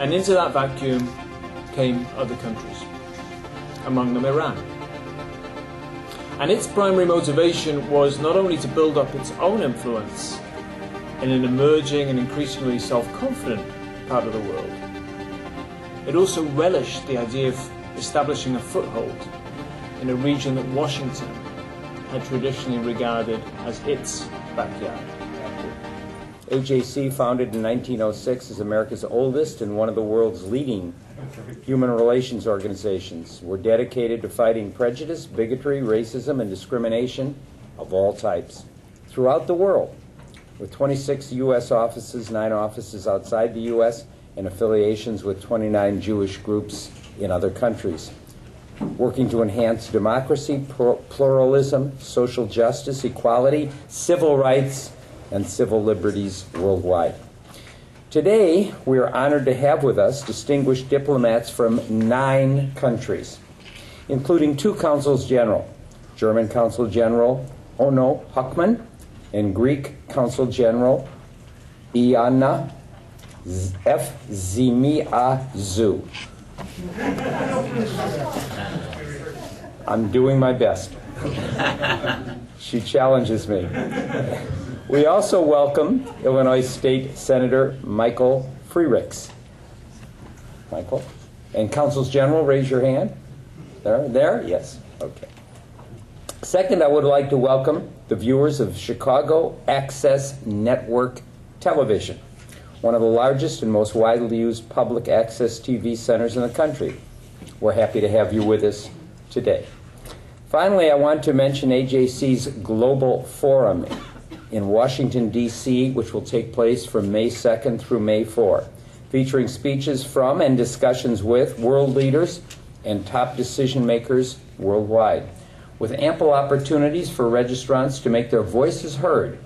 And into that vacuum came other countries, among them Iran. And its primary motivation was not only to build up its own influence in an emerging and increasingly self-confident part of the world, it also relished the idea of establishing a foothold in a region that Washington had traditionally regarded as its backyard. AJC, founded in 1906, is America's oldest and one of the world's leading human relations organizations. We're dedicated to fighting prejudice, bigotry, racism, and discrimination of all types throughout the world, with 26 U.S. offices, 9 offices outside the U.S., and affiliations with 29 Jewish groups in other countries, working to enhance democracy, pluralism, social justice, equality, civil rights, and civil liberties worldwide. Today, we are honored to have with us distinguished diplomats from 9 countries, including 2 consuls general, German Consul General Ono Huckman and Greek Consul General Iana Efzimiazu. I'm doing my best. She challenges me. We also welcome Illinois State Senator Michael Freerichs. Michael? And Consuls General, raise your hand. There? Yes. Okay. Second, I would like to welcome the viewers of Chicago Access Network Television, one of the largest and most widely used public access TV centers in the country. We're happy to have you with us today. Finally, I want to mention AJC's Global Forum in Washington, D.C., which will take place from May 2nd through May 4, featuring speeches from and discussions with world leaders and top decision makers worldwide, with ample opportunities for registrants to make their voices heard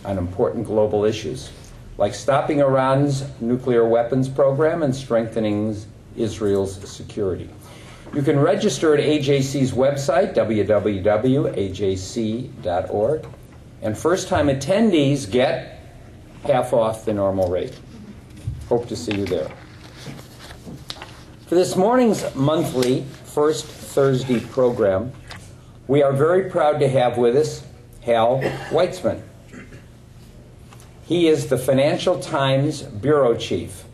on important global issues, like stopping Iran's nuclear weapons program and strengthening Israel's security. You can register at AJC's website, www.ajc.org, and first-time attendees get half off the normal rate. Hope to see you there. For this morning's monthly First Thursday program, we are very proud to have with us Hal Weitzman. He is the Financial Times bureau chief,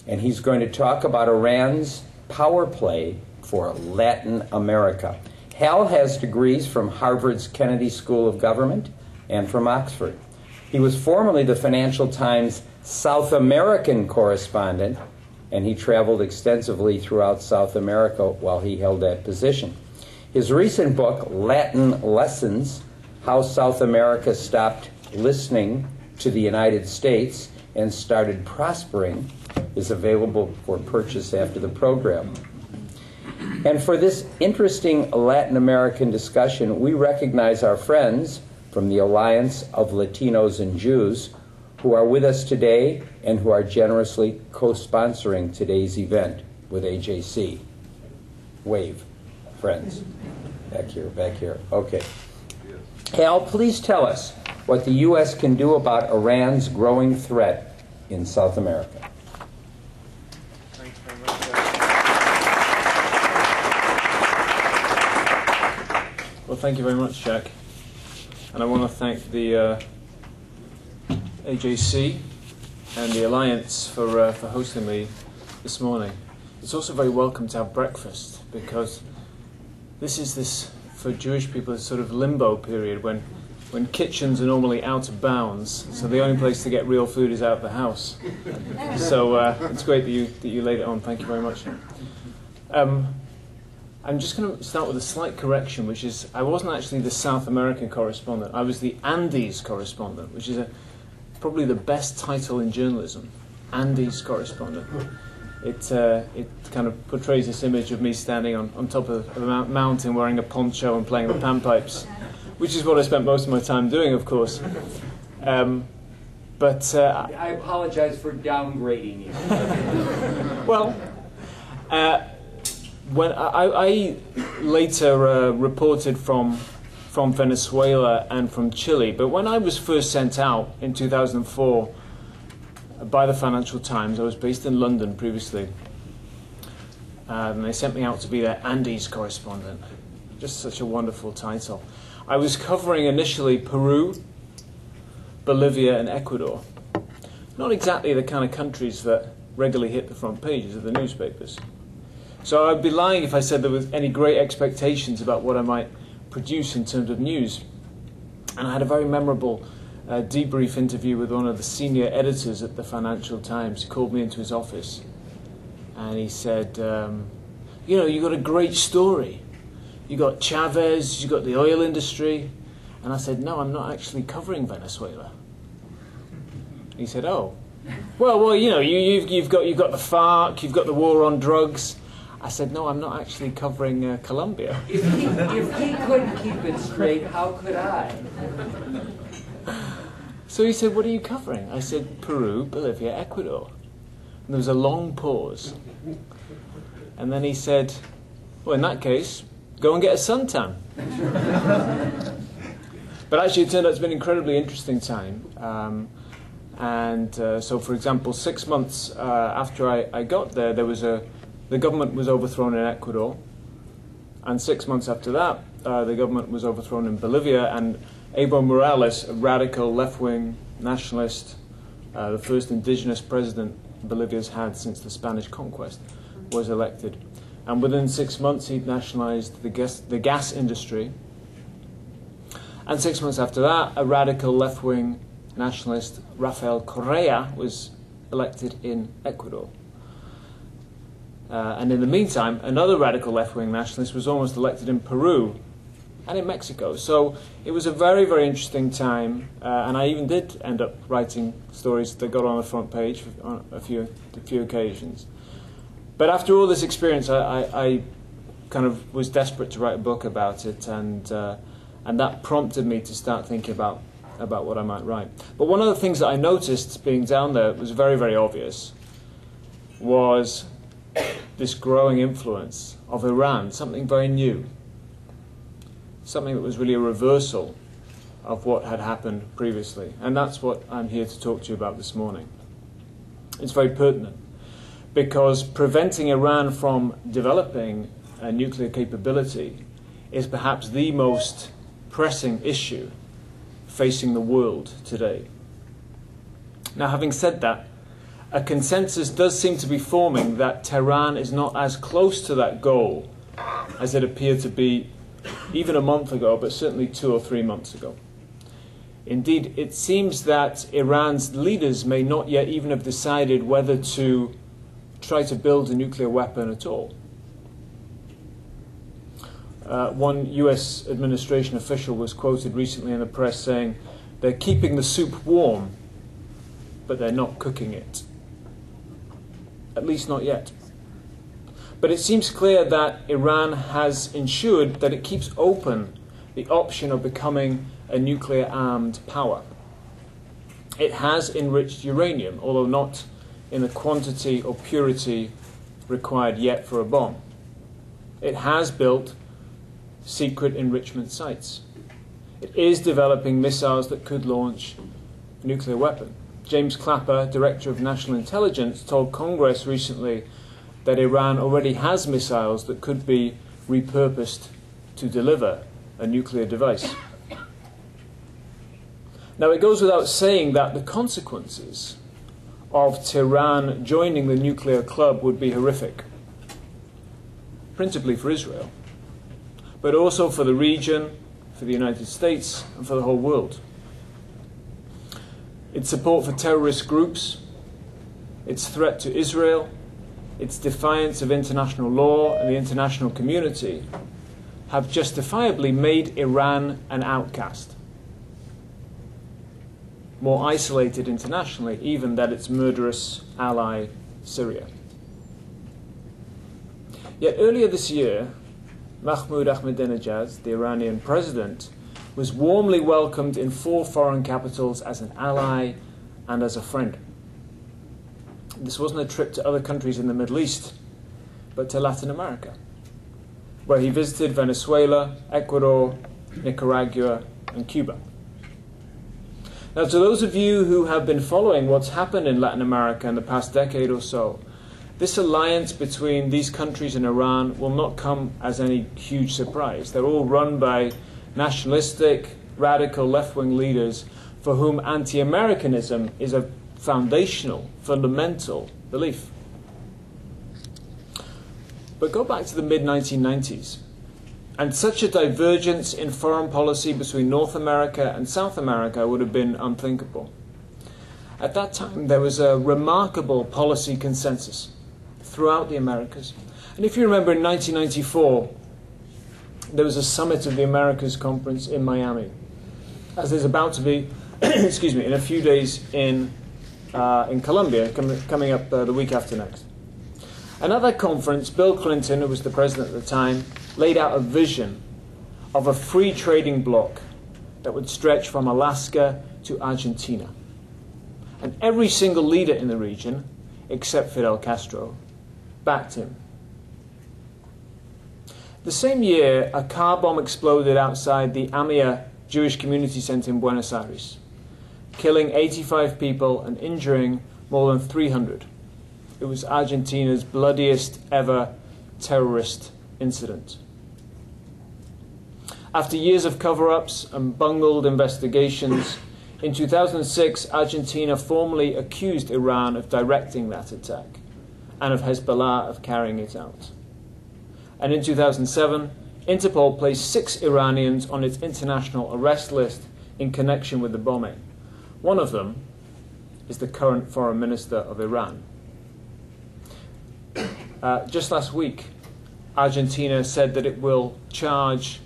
and he's going to talk about Iran's power play for Latin America. Hal has degrees from Harvard's Kennedy School of Government and from Oxford. He was formerly the Financial Times South American correspondent, and he traveled extensively throughout South America while he held that position. His recent book, Latin Lessons: How South America Stopped Listening to the United States and Started Prospering, is available for purchase after the program. And for this interesting Latin American discussion, we recognize our friends from the Alliance of Latinos and Jews who are with us today and who are generously co-sponsoring today's event with AJC. Wave, friends. Back here. Okay. Hal, please tell us what the U.S. can do about Iran's growing threat in South America. Thanks very much. Well, thank you very much, Jack. And I want to thank the AJC and the Alliance for hosting me this morning. It's also very welcome to have breakfast, because this for Jewish people, this sort of limbo period when kitchens are normally out of bounds, so the only place to get real food is out of the house. So it's great that you laid it on. Thank you very much. I'm just going to start with a slight correction, which is I wasn't actually the South American correspondent. I was the Andes correspondent, which is probably the best title in journalism, Andes correspondent. It kind of portrays this image of me standing on top of a mountain wearing a poncho and playing the panpipes, which is what I spent most of my time doing, of course. I apologize for downgrading you. Well, when I later reported from Venezuela and from Chile, but when I was first sent out in 2004 by the Financial Times. I was based in London previously. And they sent me out to be their Andes correspondent. Just such a wonderful title. I was covering initially Peru, Bolivia, and Ecuador. Not exactly the kind of countries that regularly hit the front pages of the newspapers. So I'd be lying if I said there was any great expectations about what I might produce in terms of news. And I had a very memorable debrief interview with one of the senior editors at the Financial Times. He called me into his office and he said, you know, you got a great story. You got Chavez, you got the oil industry. And I said, no, I'm not actually covering Venezuela. He said, oh, well, you know, you've got the FARC, you've got the war on drugs. I said, no, I'm not actually covering Colombia. If he couldn't keep it straight, how could I? So he said, what are you covering? I said, Peru, Bolivia, Ecuador. And there was a long pause. And then he said, well, in that case, go and get a suntan. But actually, it turned out it's been an incredibly interesting time. So, for example, 6 months after I got there, the government was overthrown in Ecuador. And 6 months after that, the government was overthrown in Bolivia. And Evo Morales, a radical left-wing nationalist, the first indigenous president Bolivia's had since the Spanish conquest, was elected. And within 6 months, he'd nationalized the gas industry. And 6 months after that, a radical left-wing nationalist, Rafael Correa, was elected in Ecuador. And in the meantime, another radical left-wing nationalist was almost elected in Peru and in Mexico. So it was a very, very interesting time. And I even did end up writing stories that got on the front page on a few occasions. But after all this experience, I kind of was desperate to write a book about it, and that prompted me to start thinking about what I might write. But one of the things that I noticed being down there was very, very obvious, was this growing influence of Iran, something very new, something that was really a reversal of what had happened previously. And that's what I'm here to talk to you about this morning. It's very pertinent, because preventing Iran from developing a nuclear capability is perhaps the most pressing issue facing the world today. Now, having said that, a consensus does seem to be forming that Tehran is not as close to that goal as it appeared to be even a month ago, but certainly 2 or 3 months ago. Indeed, it seems that Iran's leaders may not yet even have decided whether to try to build a nuclear weapon at all. One US administration official was quoted recently in the press saying, they're keeping the soup warm, but they're not cooking it. At least not yet. But it seems clear that Iran has ensured that it keeps open the option of becoming a nuclear-armed power. It has enriched uranium, although not in the quantity or purity required yet for a bomb. It has built secret enrichment sites. It is developing missiles that could launch a nuclear weapon. James Clapper, Director of National Intelligence, told Congress recently that Iran already has missiles that could be repurposed to deliver a nuclear device. Now, it goes without saying that the consequences of Tehran joining the nuclear club would be horrific, principally for Israel, but also for the region, for the United States, and for the whole world. Its support for terrorist groups, its threat to Israel, its defiance of international law and the international community have justifiably made Iran an outcast, more isolated internationally even than its murderous ally Syria. Yet earlier this year, Mahmoud Ahmadinejad, the Iranian president, was warmly welcomed in 4 foreign capitals as an ally and as a friend. This wasn't a trip to other countries in the Middle East, but to Latin America, where he visited Venezuela, Ecuador, Nicaragua, and Cuba. Now, to those of you who have been following what's happened in Latin America in the past decade or so, this alliance between these countries and Iran will not come as any huge surprise. They're all run by nationalistic, radical left-wing leaders for whom anti-Americanism is a foundational, fundamental belief. But go back to the mid-1990s, and such a divergence in foreign policy between North America and South America would have been unthinkable. At that time, there was a remarkable policy consensus throughout the Americas. And if you remember, in 1994, there was a Summit of the Americas conference in Miami, as there's about to be, excuse me, in a few days in Colombia, coming up the week after next. And at that conference, Bill Clinton, who was the president at the time, laid out a vision of a free trading bloc that would stretch from Alaska to Argentina. And every single leader in the region, except Fidel Castro, backed him. The same year, a car bomb exploded outside the AMIA Jewish Community Center in Buenos Aires, killing 85 people and injuring more than 300. It was Argentina's bloodiest ever terrorist incident. After years of cover-ups and bungled investigations, in 2006, Argentina formally accused Iran of directing that attack and of Hezbollah of carrying it out. And in 2007, Interpol placed 6 Iranians on its international arrest list in connection with the bombing. One of them is the current foreign minister of Iran. Just last week, Argentina said that it will charge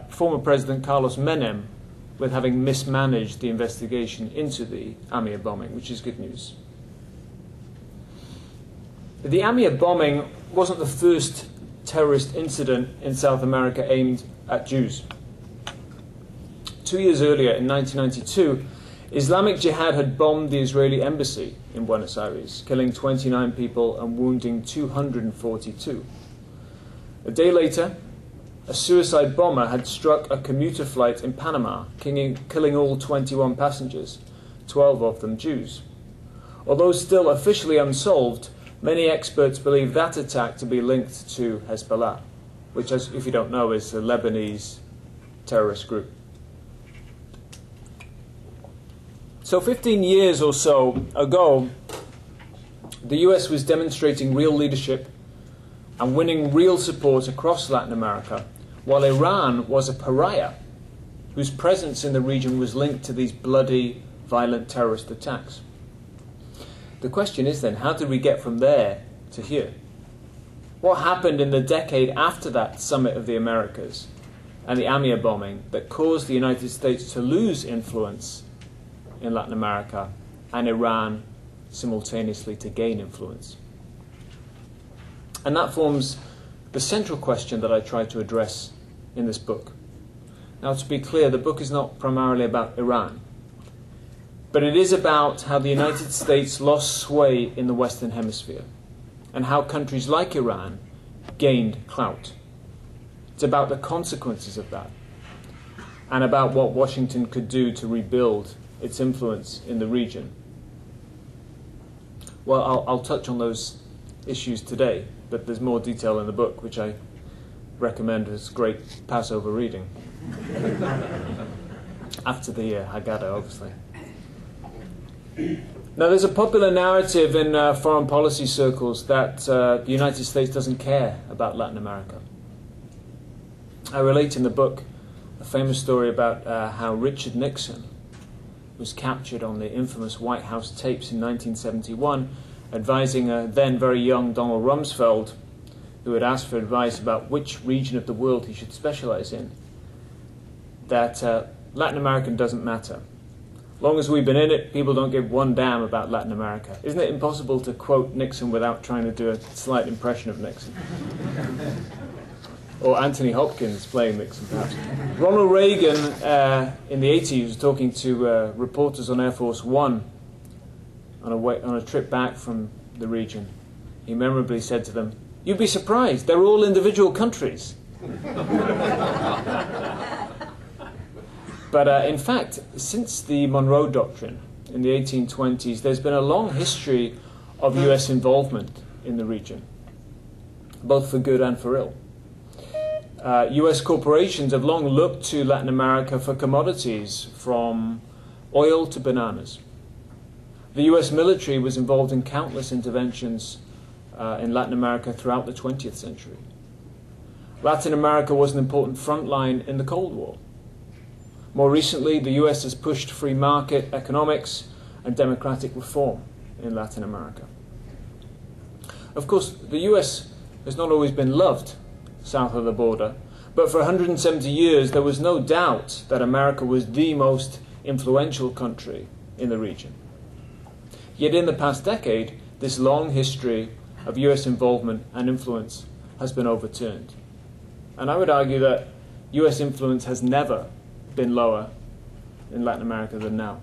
former President Carlos Menem with having mismanaged the investigation into the AMIA bombing, which is good news. The AMIA bombing wasn't the first terrorist incident in South America aimed at Jews. 2 years earlier, in 1992, Islamic Jihad had bombed the Israeli embassy in Buenos Aires, killing 29 people and wounding 242. A day later, a suicide bomber had struck a commuter flight in Panama, killing all 21 passengers, 12 of them Jews. Although still officially unsolved, many experts believe that attack to be linked to Hezbollah, which, as if you don't know, is a Lebanese terrorist group. So 15 years or so ago, the US was demonstrating real leadership and winning real support across Latin America, while Iran was a pariah whose presence in the region was linked to these bloody, violent terrorist attacks. The question is then, how did we get from there to here? What happened in the decade after that Summit of the Americas and the AMIA bombing that caused the United States to lose influence in Latin America and Iran simultaneously to gain influence? And that forms the central question that I try to address in this book. Now, to be clear, the book is not primarily about Iran, but it is about how the United States lost sway in the Western Hemisphere and how countries like Iran gained clout. It's about the consequences of that and about what Washington could do to rebuild its influence in the region. Well, I'll touch on those issues today, but there's more detail in the book, which I recommend as great Passover reading. After the Haggadah, obviously. Now, there's a popular narrative in foreign policy circles that the United States doesn't care about Latin America. I relate in the book a famous story about how Richard Nixon was captured on the infamous White House tapes in 1971, advising a then very young Donald Rumsfeld, who had asked for advice about which region of the world he should specialize in, that Latin America doesn't matter. Long as we've been in it, people don't give one damn about Latin America. Isn't it impossible to quote Nixon without trying to do a slight impression of Nixon? Or Anthony Hopkins playing Nixon, perhaps. Ronald Reagan, in the 80s, was talking to reporters on Air Force One on a trip back from the region. He memorably said to them, "You'd be surprised, they're all individual countries." But in fact, since the Monroe Doctrine in the 1820s, there's been a long history of US involvement in the region, both for good and for ill. US corporations have long looked to Latin America for commodities, from oil to bananas. The US military was involved in countless interventions in Latin America throughout the 20th century. Latin America was an important front line in the Cold War. More recently, the US has pushed free market economics and democratic reform in Latin America. Of course, the US has not always been loved south of the border, but for 170 years there was no doubt that America was the most influential country in the region. Yet in the past decade, this long history of US involvement and influence has been overturned. And I would argue that US influence has never been lower in Latin America than now.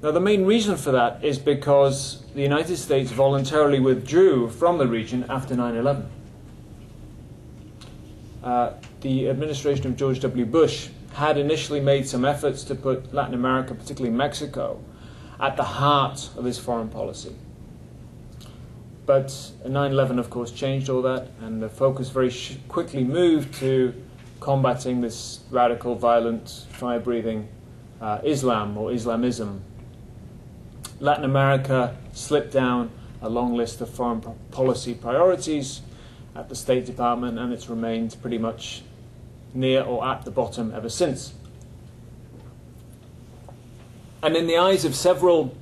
Now, the main reason for that is because the United States voluntarily withdrew from the region after 9/11. The administration of George W. Bush had initially made some efforts to put Latin America, particularly Mexico, at the heart of his foreign policy. But 9/11, of course, changed all that, and the focus very quickly moved to combating this radical, violent, fire-breathing Islam or Islamism. Latin America slipped down a long list of foreign policy priorities at the State Department, and it's remained pretty much near or at the bottom ever since. And in the eyes of several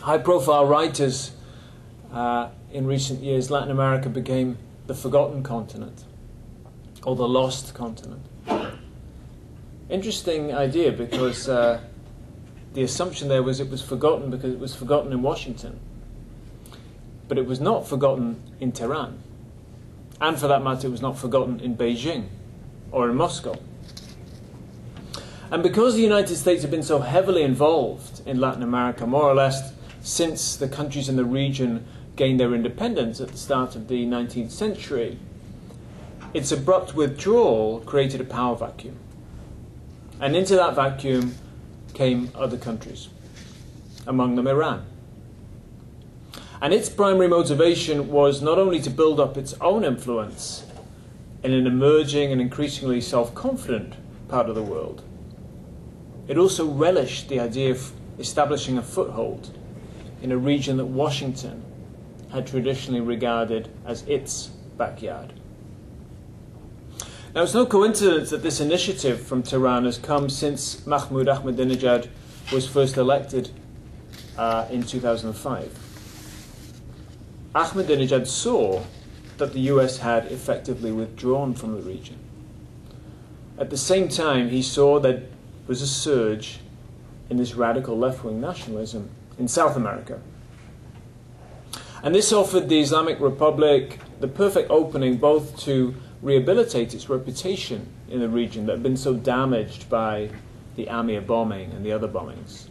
high-profile writers in recent years, Latin America became the forgotten continent, or the lost continent. Interesting idea, because the assumption there was it was forgotten because it was forgotten in Washington. But it was not forgotten in Tehran. And for that matter, it was not forgotten in Beijing or in Moscow. And because the United States have been so heavily involved in Latin America, more or less since the countries in the region gained their independence at the start of the 19th century, its abrupt withdrawal created a power vacuum. And into that vacuum came other countries, among them Iran. And its primary motivation was not only to build up its own influence in an emerging and increasingly self-confident part of the world, it also relished the idea of establishing a foothold in a region that Washington had traditionally regarded as its backyard. Now, it's no coincidence that this initiative from Tehran has come since Mahmoud Ahmadinejad was first elected in 2005. Ahmadinejad saw that the US had effectively withdrawn from the region. At the same time, he saw that there was a surge in this radical left-wing nationalism in South America. And this offered the Islamic Republic the perfect opening both to rehabilitate its reputation in the region that had been so damaged by the Amir bombing and the other bombings.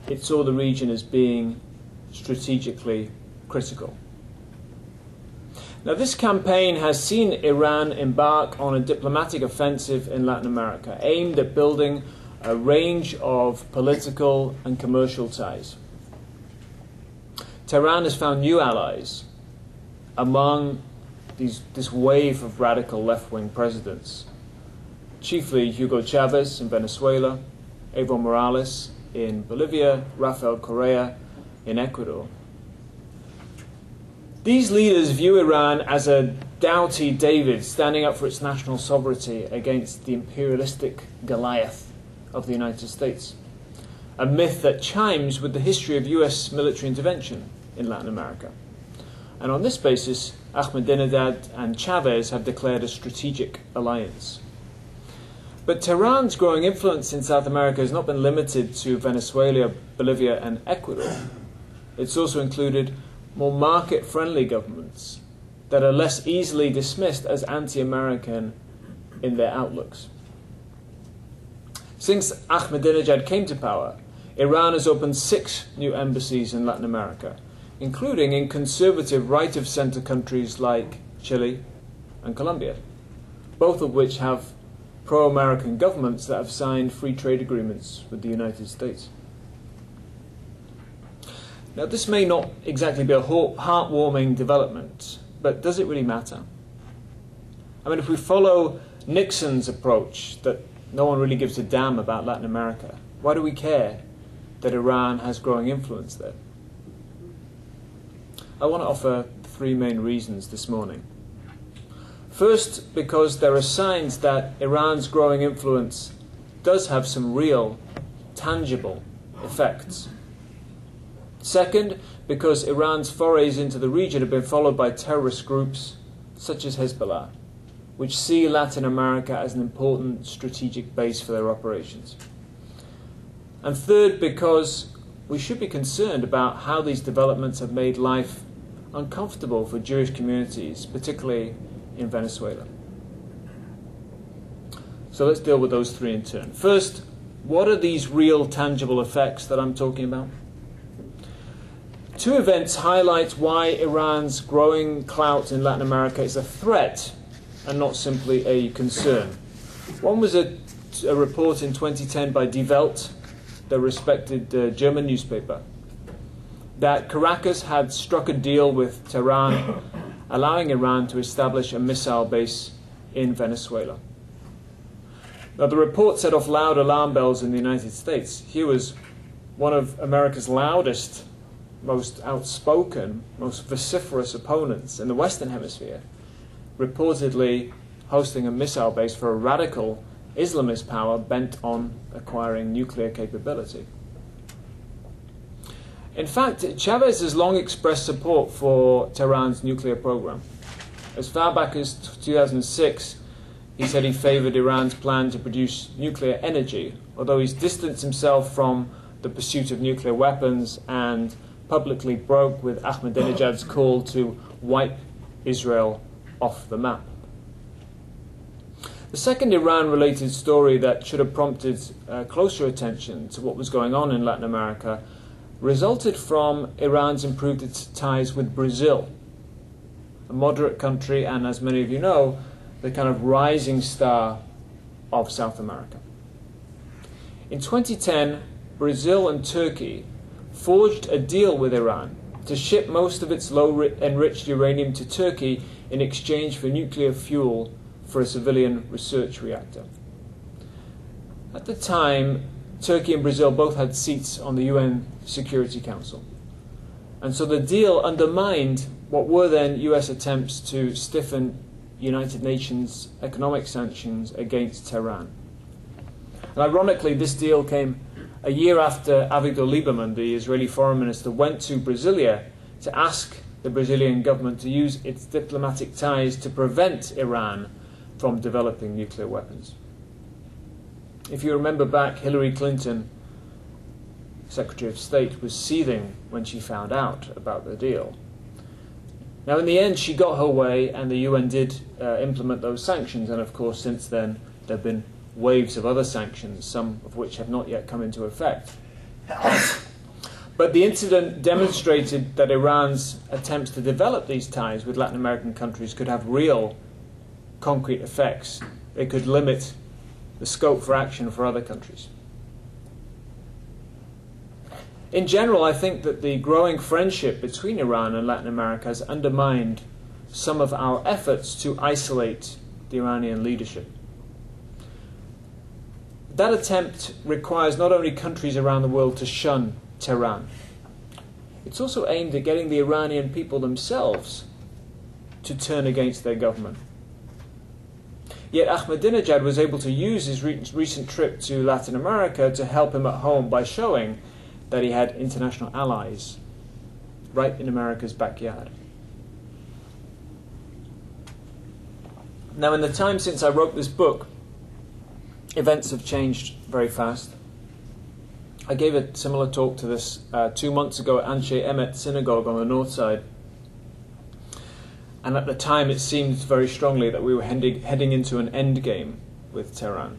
It saw the region as being strategically critical. Now, this campaign has seen Iran embark on a diplomatic offensive in Latin America aimed at building a range of political and commercial ties. Tehran has found new allies among this wave of radical left-wing presidents, chiefly Hugo Chavez in Venezuela, Evo Morales in Bolivia, Rafael Correa in Ecuador. These leaders view Iran as a doughty David standing up for its national sovereignty against the imperialistic Goliath of the United States, a myth that chimes with the history of US military intervention in Latin America. And on this basis, Ahmadinejad and Chavez have declared a strategic alliance. But Tehran's growing influence in South America has not been limited to Venezuela, Bolivia, and Ecuador. It's also included more market-friendly governments that are less easily dismissed as anti-American in their outlooks. Since Ahmadinejad came to power, Iran has opened 6 new embassies in Latin America, including in conservative right-of-center countries like Chile and Colombia, both of which have pro-American governments that have signed free trade agreements with the United States. Now, this may not exactly be a heartwarming development, but does it really matter? I mean, if we follow Nixon's approach that no one really gives a damn about Latin America, why do we care that Iran has growing influence there? I want to offer three main reasons this morning. First, because there are signs that Iran's growing influence does have some real, tangible effects. Second, because Iran's forays into the region have been followed by terrorist groups such as Hezbollah, which see Latin America as an important strategic base for their operations. And third, because we should be concerned about how these developments have made life uncomfortable for Jewish communities, particularly in Venezuela. So let's deal with those three in turn. First, what are these real tangible effects that I'm talking about? Two events highlight why Iran's growing clout in Latin America is a threat and not simply a concern. One was a report in 2010 by Die Welt, the respected German newspaper, that Caracas had struck a deal with Tehran, allowing Iran to establish a missile base in Venezuela. Now, the report set off loud alarm bells in the United States. Here was one of America's loudest, most outspoken, most vociferous opponents in the Western Hemisphere, reportedly hosting a missile base for a radical Islamist power bent on acquiring nuclear capability. In fact, Chavez has long expressed support for Tehran's nuclear program. As far back as 2006, he said he favored Iran's plan to produce nuclear energy, although he's distanced himself from the pursuit of nuclear weapons and publicly broke with Ahmadinejad's call to wipe Israel off the map. The second Iran-related story that should have prompted closer attention to what was going on in Latin America resulted from Iran's improved ties with Brazil, a moderate country and, as many of you know, the kind of rising star of South America. In 2010, Brazil and Turkey forged a deal with Iran to ship most of its low-enriched uranium to Turkey in exchange for nuclear fuel for a civilian research reactor. At the time, Turkey and Brazil both had seats on the UN Security Council. And so the deal undermined what were then US attempts to stiffen United Nations economic sanctions against Tehran. And ironically, this deal came a year after Avigdor Lieberman, the Israeli foreign minister, went to Brasilia to ask the Brazilian government to use its diplomatic ties to prevent Iran from developing nuclear weapons. If you remember back, Hillary Clinton, Secretary of State, was seething when she found out about the deal. Now, in the end, she got her way, and the UN did implement those sanctions, and of course, since then, there have been waves of other sanctions, some of which have not yet come into effect. But the incident demonstrated that Iran's attempts to develop these ties with Latin American countries could have real, concrete effects. They could limit the scope for action for other countries. In general, I think that the growing friendship between Iran and Latin America has undermined some of our efforts to isolate the Iranian leadership. That attempt requires not only countries around the world to shun Tehran, it's also aimed at getting the Iranian people themselves to turn against their government. Yet Ahmadinejad was able to use his recent trip to Latin America to help him at home by showing that he had international allies right in America's backyard. Now, in the time since I wrote this book, events have changed very fast. I gave a similar talk to this 2 months ago at Anshe Emet Synagogue on the north side. And at the time it seemed very strongly that we were heading into an endgame with Tehran.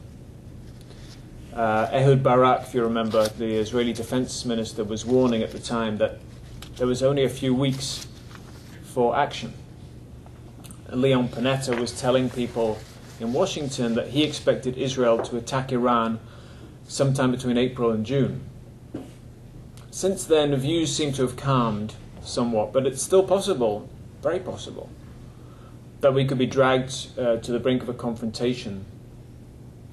Ehud Barak, if you remember, the Israeli defense minister, was warning at the time that there was only a few weeks for action. And Leon Panetta was telling people in Washington that he expected Israel to attack Iran sometime between April and June. Since then, views seem to have calmed somewhat, but it's still possible, very possible, that we could be dragged to the brink of a confrontation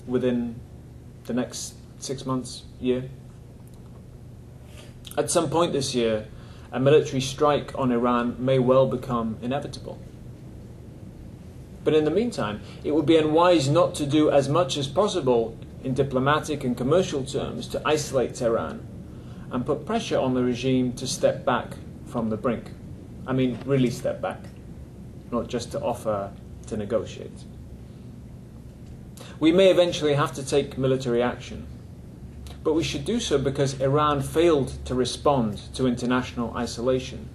within the next 6 months, year. At some point this year, a military strike on Iran may well become inevitable. But in the meantime, it would be unwise not to do as much as possible in diplomatic and commercial terms to isolate Tehran and put pressure on the regime to step back from the brink. I mean, really step back, not just to offer to negotiate. We may eventually have to take military action, but we should do so because Iran failed to respond to international isolation,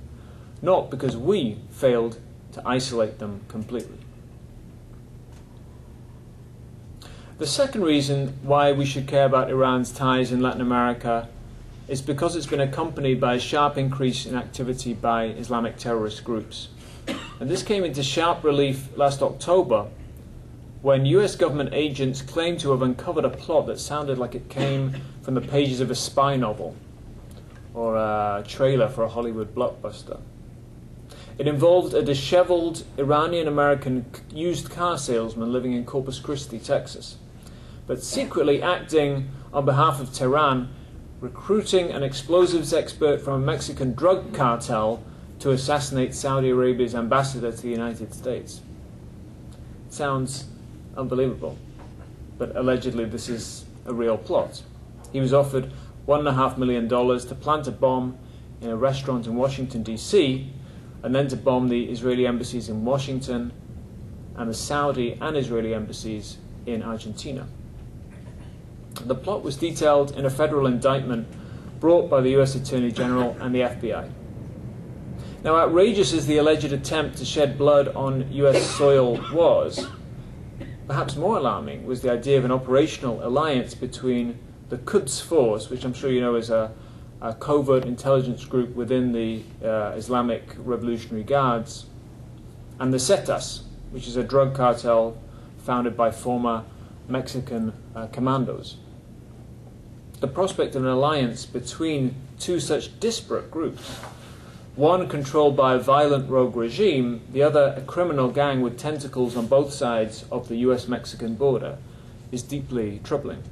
not because we failed to isolate them completely. The second reason why we should care about Iran's ties in Latin America is because it's been accompanied by a sharp increase in activity by Islamic terrorist groups. And this came into sharp relief last October when US government agents claimed to have uncovered a plot that sounded like it came from the pages of a spy novel or a trailer for a Hollywood blockbuster. It involved a disheveled Iranian-American used car salesman living in Corpus Christi, Texas, but secretly acting on behalf of Tehran, recruiting an explosives expert from a Mexican drug cartel to assassinate Saudi Arabia's ambassador to the United States. It sounds unbelievable, but allegedly this is a real plot. He was offered $1.5 million to plant a bomb in a restaurant in Washington, D.C., and then to bomb the Israeli embassies in Washington and the Saudi and Israeli embassies in Argentina. The plot was detailed in a federal indictment brought by the US Attorney General and the FBI. Now, outrageous as the alleged attempt to shed blood on US soil was, perhaps more alarming was the idea of an operational alliance between the Quds Force, which I'm sure you know is a covert intelligence group within the Islamic Revolutionary Guards, and the Zetas, which is a drug cartel founded by former Mexican commandos. The prospect of an alliance between two such disparate groups, one controlled by a violent rogue regime, the other a criminal gang with tentacles on both sides of the US-Mexican border, is deeply troubling.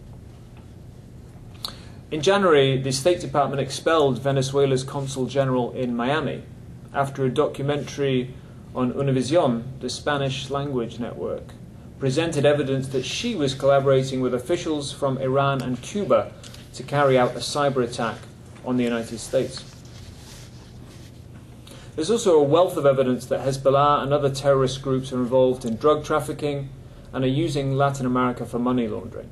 In January, the State Department expelled Venezuela's consul general in Miami after a documentary on Univision, the Spanish-language network, presented evidence that she was collaborating with officials from Iran and Cuba to carry out a cyber attack on the United States. There's also a wealth of evidence that Hezbollah and other terrorist groups are involved in drug trafficking and are using Latin America for money laundering.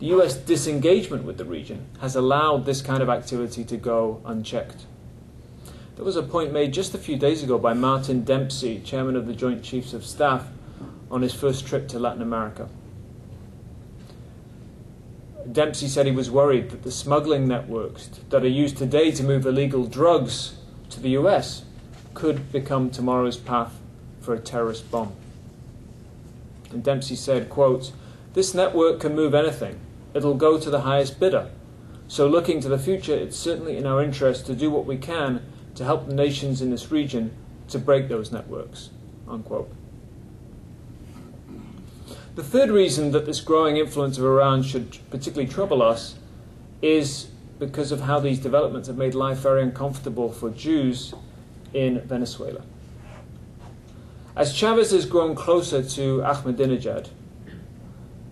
The US disengagement with the region has allowed this kind of activity to go unchecked. There was a point made just a few days ago by Martin Dempsey, chairman of the Joint Chiefs of Staff, on his first trip to Latin America. Dempsey said he was worried that the smuggling networks that are used today to move illegal drugs to the US could become tomorrow's path for a terrorist bomb. And Dempsey said, quote, "This network can move anything. It'll go to the highest bidder. So looking to the future, it's certainly in our interest to do what we can to help the nations in this region to break those networks," unquote. The third reason that this growing influence of Iran should particularly trouble us is because of how these developments have made life very uncomfortable for Jews in Venezuela. As Chavez has grown closer to Ahmadinejad,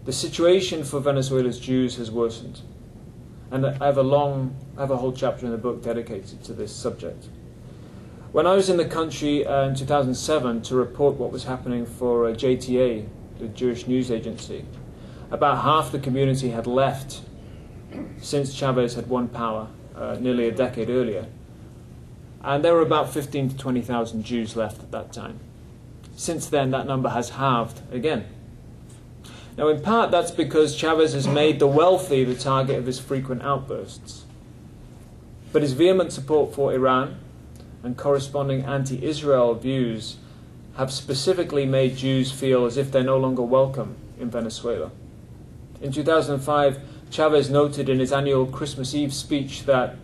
the situation for Venezuela's Jews has worsened. And I have a whole chapter in the book dedicated to this subject. When I was in the country in 2007 to report what was happening for JTA, the Jewish news agency, about half the community had left since Chavez had won power nearly a decade earlier. And there were about 15 to 20,000 Jews left at that time. Since then, that number has halved again. Now, in part, that's because Chavez has made the wealthy the target of his frequent outbursts. But his vehement support for Iran and corresponding anti-Israel views have specifically made Jews feel as if they're no longer welcome in Venezuela. In 2005, Chavez noted in his annual Christmas Eve speech that,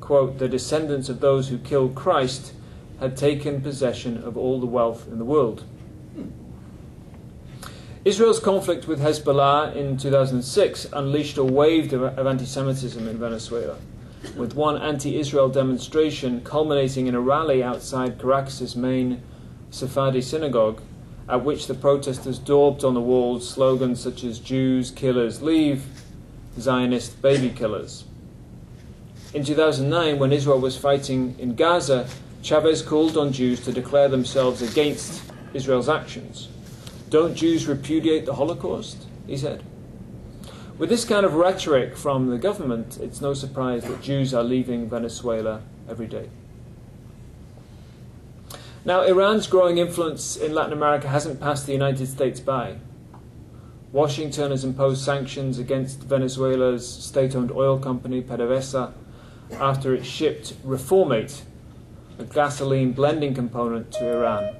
quote, the descendants of those who killed Christ had taken possession of all the wealth in the world. Israel's conflict with Hezbollah in 2006 unleashed a wave of anti-Semitism in Venezuela, with one anti-Israel demonstration culminating in a rally outside Caracas' main Sephardi synagogue, at which the protesters daubed on the walls slogans such as Jews, killers, leave, Zionist baby killers. In 2009, when Israel was fighting in Gaza, Chavez called on Jews to declare themselves against Israel's actions. Don't Jews repudiate the Holocaust? He said. With this kind of rhetoric from the government, it's no surprise that Jews are leaving Venezuela every day. Now, Iran's growing influence in Latin America hasn't passed the United States by. Washington has imposed sanctions against Venezuela's state-owned oil company, PDVSA, after it shipped Reformate, a gasoline blending component, to Iran.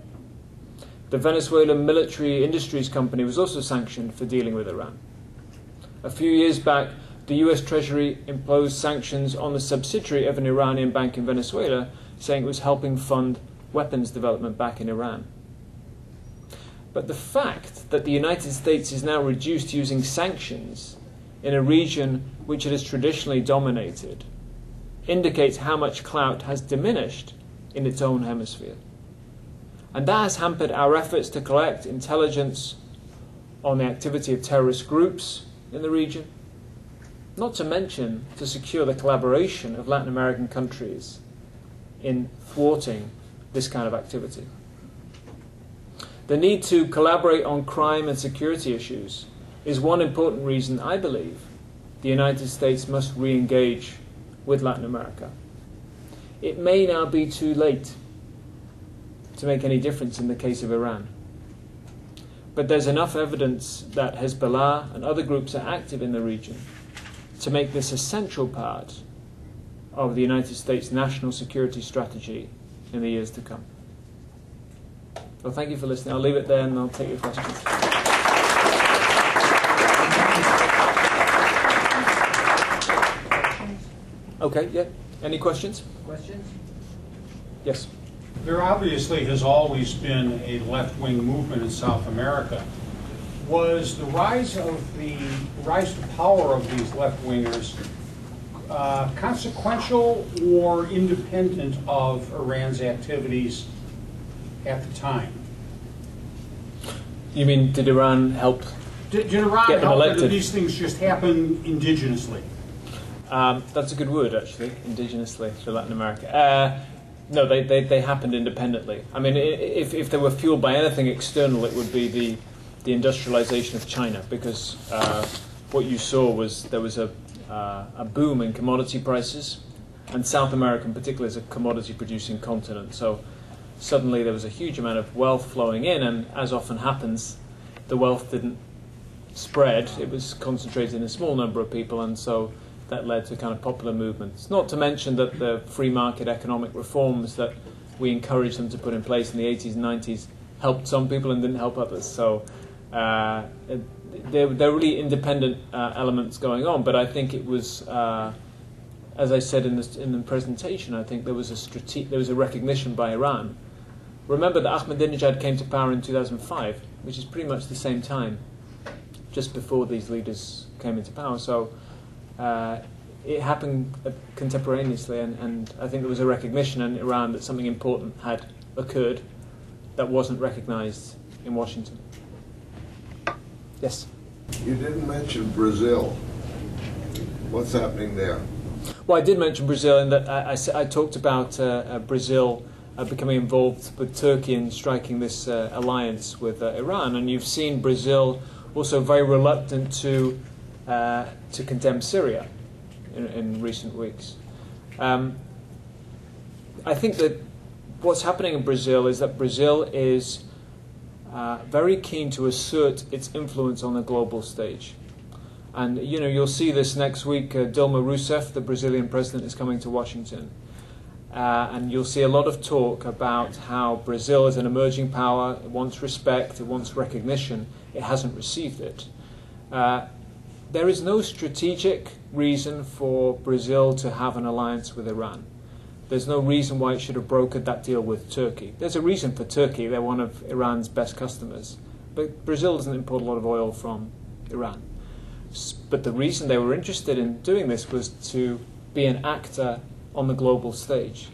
The Venezuelan Military Industries Company was also sanctioned for dealing with Iran. A few years back, the US Treasury imposed sanctions on the subsidiary of an Iranian bank in Venezuela, saying it was helping fund weapons development back in Iran. But the fact that the United States is now reduced to using sanctions in a region which it has traditionally dominated indicates how much clout has diminished in its own hemisphere. And that has hampered our efforts to collect intelligence on the activity of terrorist groups in the region, not to mention to secure the collaboration of Latin American countries in thwarting this kind of activity. The need to collaborate on crime and security issues is one important reason I believe the United States must re-engage with Latin America. It may now be too late to make any difference in the case of Iran. But there's enough evidence that Hezbollah and other groups are active in the region to make this a central part of the United States national security strategy in the years to come. Well, thank you for listening. I'll leave it there and I'll take your questions. Okay, yeah. Any questions? Questions? Yes. There obviously has always been a left-wing movement in South America. Was the rise to power of these left-wingers consequential or independent of Iran's activities at the time? You mean, did Iran help Did Iran get them help, or elected? did these things just happen indigenously? That's a good word, actually, indigenously for Latin America. No, they happened independently. I mean, if they were fueled by anything external, it would be the industrialization of China, because what you saw was there was a boom in commodity prices, and South America in particular is a commodity-producing continent. So suddenly there was a huge amount of wealth flowing in, and as often happens, the wealth didn't spread. It was concentrated in a small number of people, and so that led to kind of popular movements. Not to mention that the free market economic reforms that we encouraged them to put in place in the 80s and 90s helped some people and didn't help others. So there were really independent elements going on. But I think it was, as I said in the presentation, I think there was a recognition by Iran. Remember that Ahmadinejad came to power in 2005, which is pretty much the same time, just before these leaders came into power. So it happened contemporaneously, and I think there was a recognition in Iran that something important had occurred that wasn't recognized in Washington. Yes? You didn't mention Brazil. What's happening there? Well, I did mention Brazil in that I talked about Brazil becoming involved with Turkey in striking this alliance with Iran, and you've seen Brazil also very reluctant to condemn Syria in recent weeks. I think that what's happening in Brazil is that Brazil is very keen to assert its influence on the global stage. And you'll see this next week. Dilma Rousseff, the Brazilian president, is coming to Washington. and you'll see a lot of talk about how Brazil is an emerging power, it wants respect, it wants recognition, it hasn't received it. There is no strategic reason for Brazil to have an alliance with Iran. There's no reason why it should have brokered that deal with Turkey. There's a reason for Turkey, they're one of Iran's best customers. But Brazil doesn't import a lot of oil from Iran. But the reason they were interested in doing this was to be an actor on the global stage.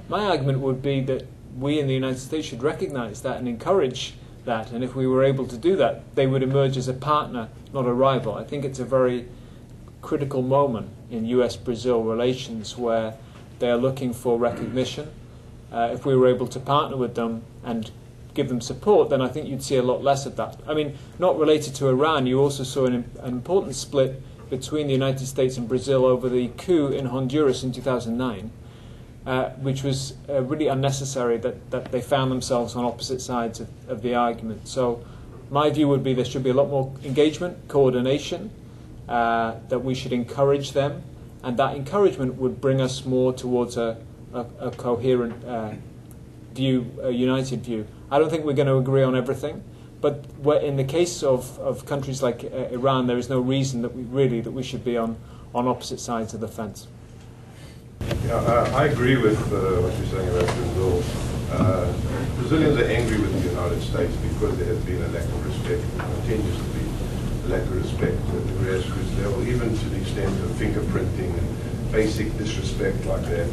My argument would be that we in the United States should recognize that and encourage that, and if we were able to do that, they would emerge as a partner, not a rival. I think it's a very critical moment in US-Brazil relations where they are looking for recognition. If we were able to partner with them and give them support, then I think you'd see a lot less of that. I mean, not related to Iran, you also saw an important split between the United States and Brazil over the coup in Honduras in 2009, which was really unnecessary that they found themselves on opposite sides of the argument. So my view would be there should be a lot more engagement, coordination, that we should encourage them, and that encouragement would bring us more towards a coherent view, a united view. I don't think we're going to agree on everything, but in the case of countries like Iran, there is no reason that we should be on opposite sides of the fence. Yeah, I agree with what you're saying about Brazil. Brazilians are angry with the United States because there has been a lack of respect, continues to be a lack of respect at the grassroots level, even to the extent of fingerprinting and basic disrespect like that.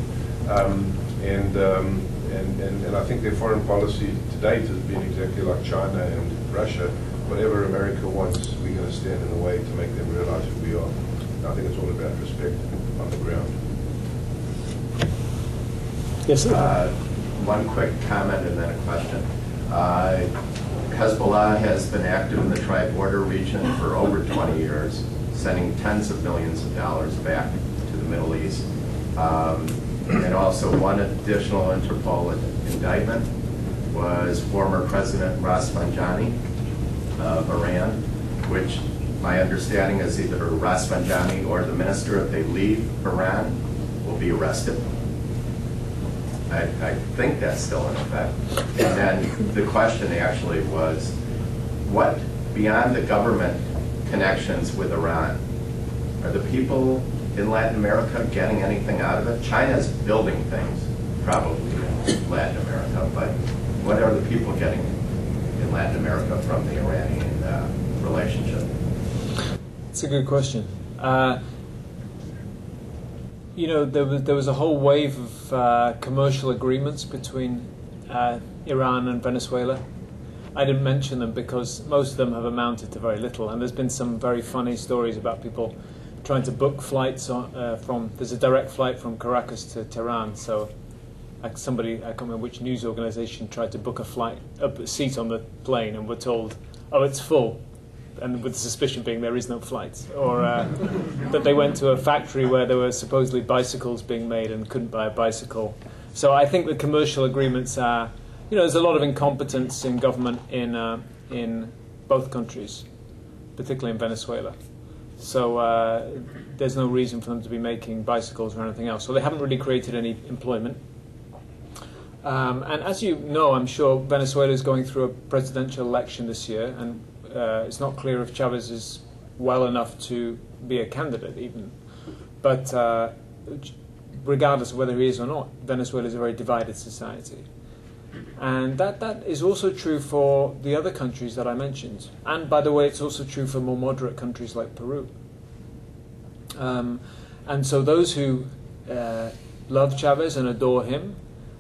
And I think their foreign policy to date has been exactly like China and Russia. Whatever America wants, we're going to stand in the way to make them realize who we are. And I think it's all about respect on the ground. Yes, sir. One quick comment and then a question. Hezbollah has been active in the tri-border region for over 20 years, sending tens of millions of dollars back to the Middle East. And also one additional Interpol indictment was former President Rafsanjani of Iran, which my understanding is either Rafsanjani or the minister, if they leave Iran, will be arrested. I think that's still in effect. And then the question actually was, what, beyond the government connections with Iran, are the people in Latin America getting anything out of it? China's building things, probably in Latin America, but what are the people getting in Latin America from the Iranian relationship? It's a good question. You know, there was a whole wave of commercial agreements between Iran and Venezuela. I didn't mention them because most of them have amounted to very little, and there's been some very funny stories about people trying to book flights there's a direct flight from Caracas to Tehran, so somebody, I can't remember which news organization, tried to book a seat on the plane and were told, oh, it's full, and with the suspicion being there is no flights, or that they went to a factory where there were supposedly bicycles being made and couldn't buy a bicycle. So I think the commercial agreements are, you know, there's a lot of incompetence in government in both countries, particularly in Venezuela. So there's no reason for them to be making bicycles or anything else. So they haven't really created any employment. And as you know, I'm sure Venezuela is going through a presidential election this year, and it's not clear if Chavez is well enough to be a candidate even. But regardless of whether he is or not, Venezuela is a very divided society. And that is also true for the other countries that I mentioned. And by the way, it's also true for more moderate countries like Peru. And so those who love Chavez and adore him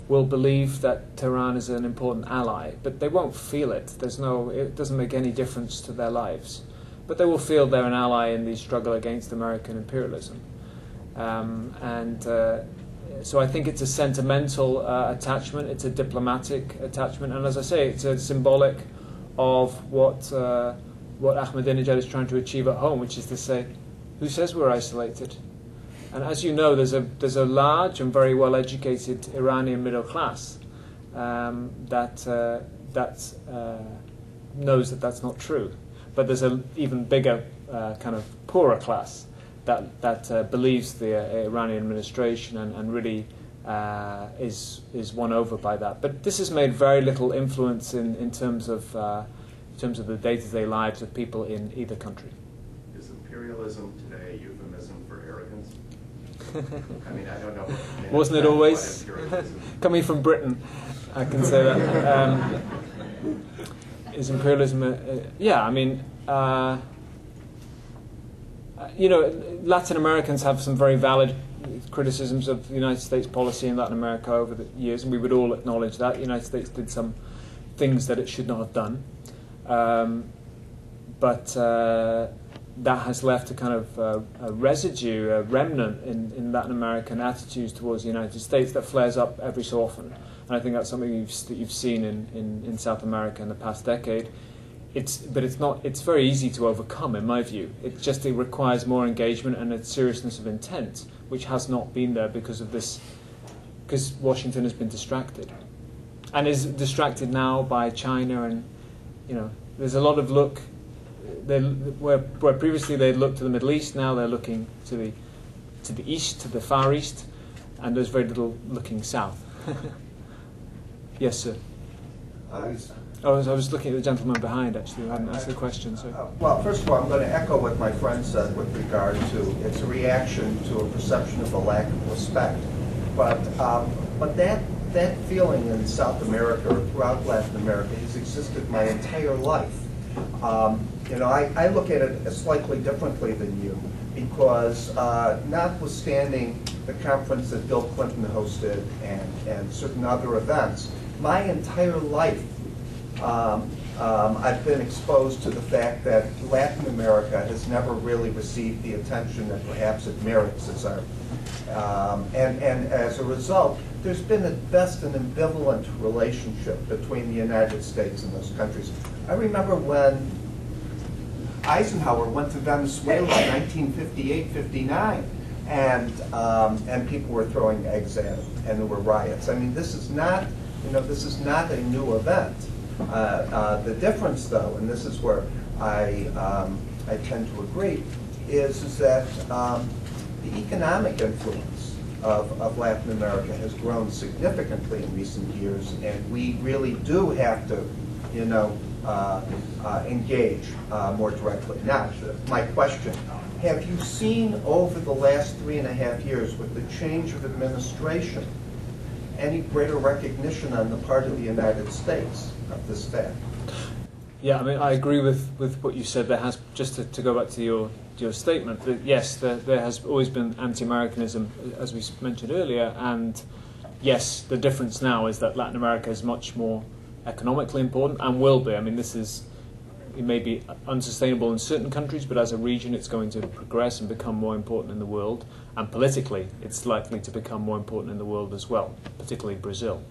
will believe that Tehran is an important ally, but they won't feel it. It doesn't make any difference to their lives. But they will feel they're an ally in the struggle against American imperialism. So I think it's a sentimental attachment, it's a diplomatic attachment, and as I say, it's a symbolic of what Ahmadinejad is trying to achieve at home, which is to say, who says we're isolated? And as you know, there's a large and very well-educated Iranian middle class that knows that that's not true. But there's an even bigger kind of poorer class that believes the Iranian administration and really is won over by that. But this has made very little influence in terms of the day-to-day lives of people in either country. Is imperialism today a euphemism for arrogance? I mean, I don't know. Wasn't it always? Coming from Britain, I can say that. Is imperialism? Yeah, I mean, Latin Americans have some very valid criticisms of the United States policy in Latin America over the years, and we would all acknowledge that. The United States did some things that it should not have done. But that has left a kind of a residue, a remnant in Latin American attitudes towards the United States that flares up every so often. And I think that's something that you've seen in South America in the past decade. It's very easy to overcome, in my view. It requires more engagement and a seriousness of intent, which has not been there because Washington has been distracted. And is distracted now by China, and there's a lot of where previously they'd looked to the Middle East, now they're looking to the east, to the Far East, and there's very little looking south. Yes, sir. I was looking at the gentleman behind, actually, who hadn't asked the question. So. Well, first of all, I'm going to echo what my friend said with regard to it's a reaction to a perception of a lack of respect. But that feeling in South America or throughout Latin America has existed my entire life. I look at it slightly differently than you because notwithstanding the conference that Bill Clinton hosted and certain other events, my entire life I've been exposed to the fact that Latin America has never really received the attention that perhaps it merits and as a result, there's been at best an ambivalent relationship between the United States and those countries. I remember when Eisenhower went to Venezuela in 1958-59, and people were throwing eggs at him, and there were riots. I mean, this is not a new event. The difference, though, and this is where I tend to agree, is that the economic influence of Latin America has grown significantly in recent years, and we really do have to, engage more directly. Now, my question: have you seen over the last 3.5 years, with the change of administration, any greater recognition on the part of the United States of this fact? Yeah, I mean, I agree with what you said. There has, just to go back to your statement, that yes, there has always been anti-Americanism, as we mentioned earlier, and yes, the difference now is that Latin America is much more economically important and will be. I mean, it may be unsustainable in certain countries, but as a region it's going to progress and become more important in the world, and politically it's likely to become more important in the world as well, particularly Brazil.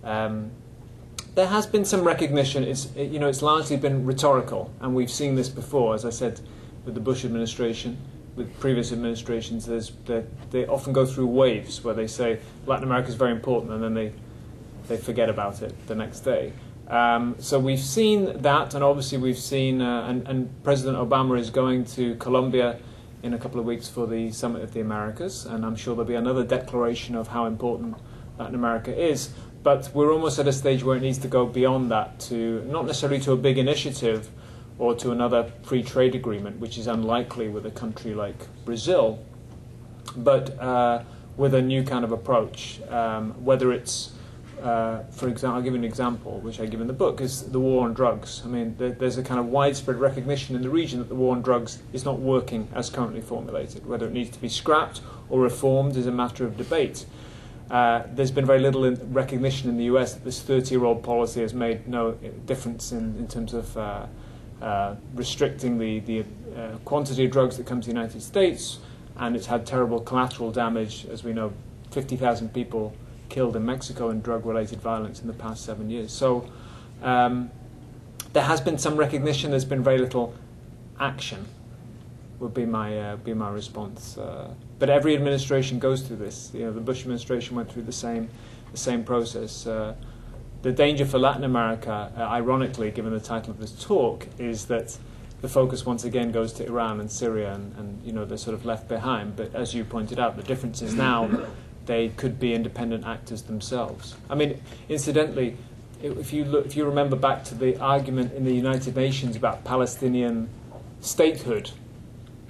There has been some recognition. It's largely been rhetorical, and we've seen this before, as I said, with the Bush administration, with previous administrations. They often go through waves where they say Latin America is very important, and then they forget about it the next day. So we've seen that, and obviously we've seen, and President Obama is going to Colombia in a couple of weeks for the Summit of the Americas, and I'm sure there'll be another declaration of how important Latin America is. But we're almost at a stage where it needs to go beyond that, to not necessarily to a big initiative or to another free trade agreement, which is unlikely with a country like Brazil, but with a new kind of approach, whether it's for example, I'll give you an example, which I give in the book, is the war on drugs. I mean, there's a kind of widespread recognition in the region that the war on drugs is not working as currently formulated. Whether it needs to be scrapped or reformed is a matter of debate. There's been very little recognition in the US that this 30-year-old policy has made no difference in terms of restricting the quantity of drugs that come to the United States, and it's had terrible collateral damage. As we know, 50,000 people killed in Mexico in drug-related violence in the past 7 years. So there has been some recognition. There's been very little action. Would be my response. But every administration goes through this. The Bush administration went through the same process. The danger for Latin America, ironically, given the title of this talk, is that the focus once again goes to Iran and Syria, and they're sort of left behind. But as you pointed out, the difference is now they could be independent actors themselves. I mean, incidentally, if you remember back to the argument in the United Nations about Palestinian statehood,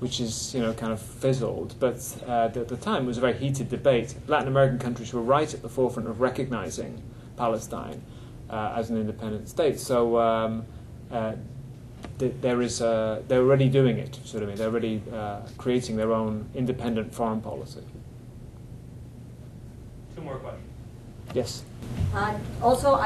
which is kind of fizzled, but at the time it was a very heated debate. Latin American countries were right at the forefront of recognizing Palestine as an independent state. So they're already doing it. Sort of, they're already creating their own independent foreign policy. Two more questions. Yes. Also,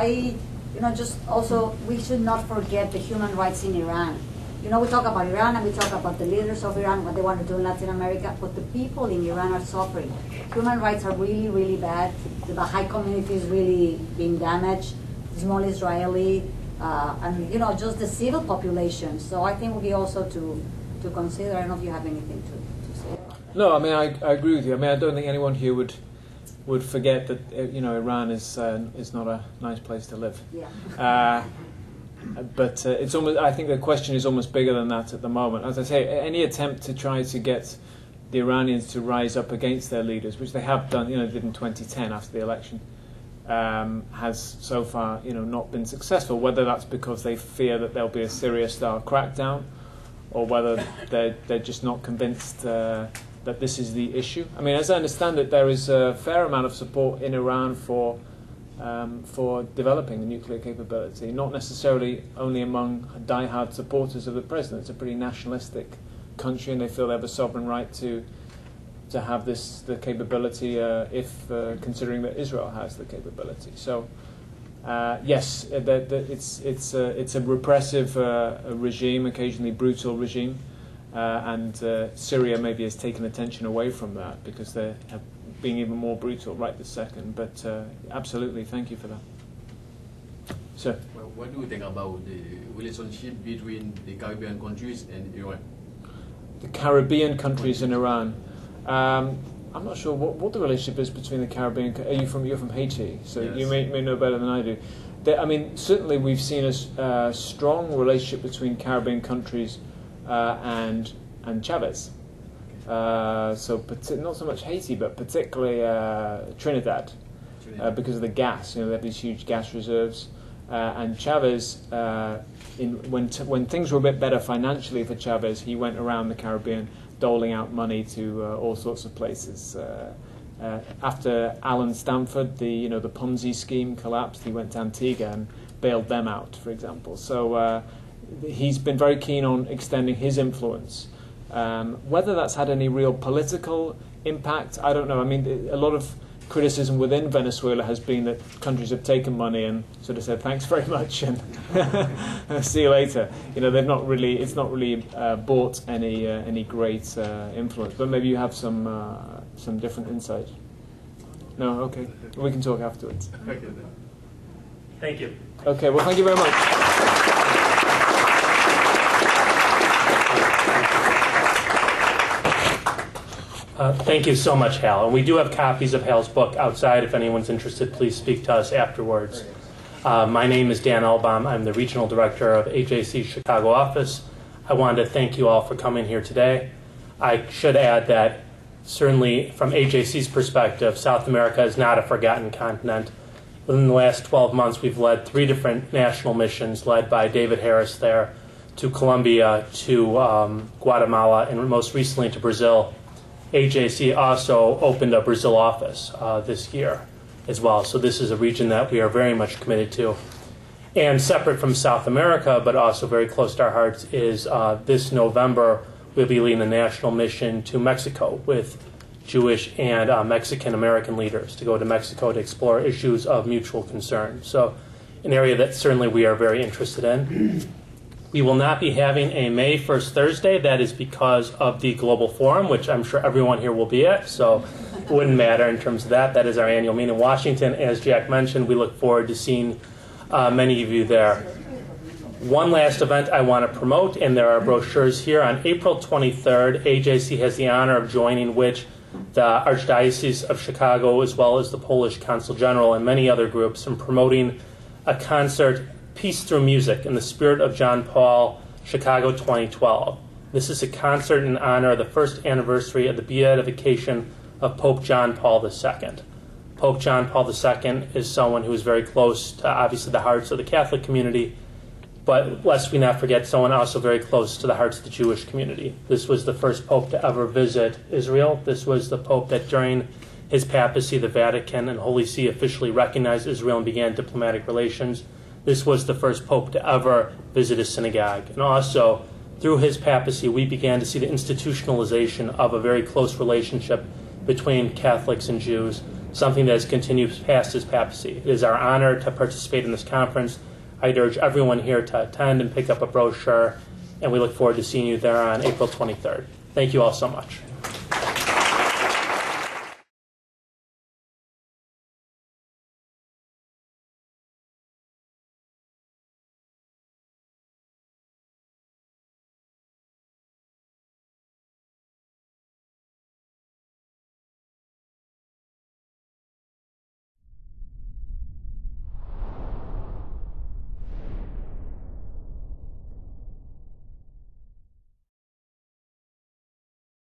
we should not forget the human rights in Iran. We talk about Iran and we talk about the leaders of Iran, what they want to do in Latin America, but the people in Iran are suffering. Human rights are really, really bad. The Baha'i community is really being damaged. Small Israeli, and just the civil population. So I think we also to consider. I don't know if you have anything to say about that. No, I mean I agree with you. I mean I don't think anyone here would forget that Iran is not a nice place to live. Yeah. But it's almost. I think the question is almost bigger than that at the moment. As I say, any attempt to try to get the Iranians to rise up against their leaders, which they have done, did in 2010 after the election, has so far, not been successful. Whether that's because they fear that there'll be a Syria-style crackdown, or whether they're just not convinced that this is the issue. I mean, as I understand it, there is a fair amount of support in Iran for developing the nuclear capability, not necessarily only among die-hard supporters of the president. It's a pretty nationalistic country, and they feel they have a sovereign right to have the capability if considering that Israel has the capability. So yes, it's a repressive regime, occasionally brutal regime, and Syria maybe has taken attention away from that because they're being even more brutal right this second. But absolutely, thank you for that. Sir? Well, what do you think about the relationship between the Caribbean countries and Iran? The Caribbean countries and Iran. I'm not sure what the relationship is between the Caribbean. You're from Haiti, so yes. You may know better than I do. I mean, certainly we've seen a strong relationship between Caribbean countries and Chavez. So not so much Haiti, but particularly Trinidad, because of the gas. They have these huge gas reserves, and Chavez. When things were a bit better financially for Chavez, he went around the Caribbean doling out money to all sorts of places. After Alan Stanford, the Ponzi scheme collapsed, he went to Antigua and bailed them out, for example. So he's been very keen on extending his influence. Whether that's had any real political impact, I don't know. I mean, a lot of criticism within Venezuela has been that countries have taken money and sort of said thanks very much and see you later. They've not really. It's not really bought any great influence. But maybe you have some different insight. No, okay. We can talk afterwards. Thank you. Okay. Well, thank you very much. Thank you so much, Hal. And we do have copies of Hal's book outside. If anyone's interested, please speak to us afterwards. My name is Dan Elbaum. I'm the Regional Director of AJC's Chicago office. I wanted to thank you all for coming here today. I should add that certainly from AJC's perspective, South America is not a forgotten continent. Within the last 12 months, we've led 3 different national missions led by David Harris there to Colombia, to Guatemala, and most recently to Brazil. AJC also opened a Brazil office this year as well. So this is a region that we are very much committed to. And separate from South America, but also very close to our hearts, is this November we'll be leading a national mission to Mexico with Jewish and Mexican-American leaders to go to Mexico to explore issues of mutual concern. So an area that certainly we are very interested in. We will not be having a May 1st Thursday. That is because of the Global Forum, which I'm sure everyone here will be at, so it wouldn't matter in terms of that. That is our annual meeting in Washington. As Jack mentioned, we look forward to seeing many of you there. One last event I want to promote, and there are brochures here. On April 23rd, AJC has the honor of joining which the Archdiocese of Chicago, as well as the Polish Consul General and many other groups, in promoting a concert, Peace Through Music, in the spirit of John Paul, Chicago 2012. This is a concert in honor of the first anniversary of the beatification of Pope John Paul II. Pope John Paul II is someone who is very close to, obviously, the hearts of the Catholic community, but lest we not forget, someone also very close to the hearts of the Jewish community. This was the first pope to ever visit Israel. This was the pope that during his papacy, the Vatican and Holy See officially recognized Israel and began diplomatic relations. This was the first pope to ever visit a synagogue. And also, through his papacy, we began to see the institutionalization of a very close relationship between Catholics and Jews, something that has continued past his papacy. It is our honor to participate in this conference. I'd urge everyone here to attend and pick up a brochure, and we look forward to seeing you there on April 23rd. Thank you all so much.